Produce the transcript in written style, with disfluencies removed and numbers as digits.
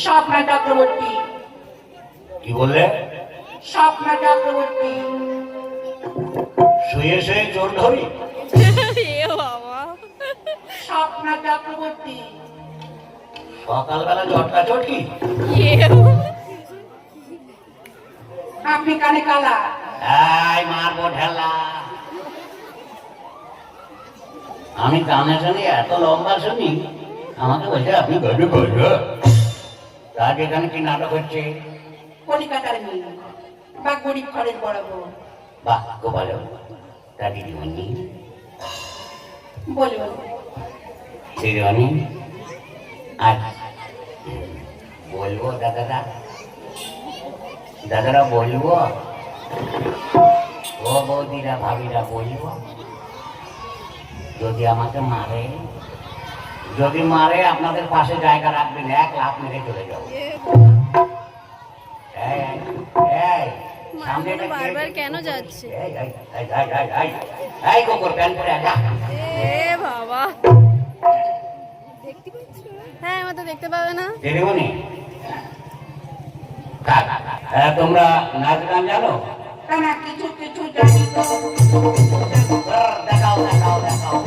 স্বপ্না চক্রবর্তী। কি বললে? স্বপ্না চক্রবর্তী। শুয়ে শুয়ে চোর ধরি? স্বপ্না চক্রবর্তী। সকালবেলা চটকা চটকি? আপনি কানে কালা। মারবো ঢেলা। আমি কানে শুনি, এত লম্বা শুনি, আমাকে বলছে আপনি গজু গজু। তার এখানে কি নাটক হচ্ছে? কলিকাতার মেয়ে বা গরিব ঘরের বড় বউ। বাহ, খুব ভালো। তা দিদিমণি বলুন। দিদিমণি আজ বলবো দাদারা, দাদারা বলবো, ও বৌদিরা ভাবিরা বলবো, যদি আমাকে মারে, যদি মারে আপনাদের পাশে জায়গা রাখবেন, 1 লাখ মেরে চলে যাবো। বারবার কেন যাচ্ছে? বাবা, হ্যাঁ আমার তো দেখতে পাবে না। তোমরা নাচ গান জানো? না, কিছু কিছু জানি তো। দেখাও দেখাও দেখাও।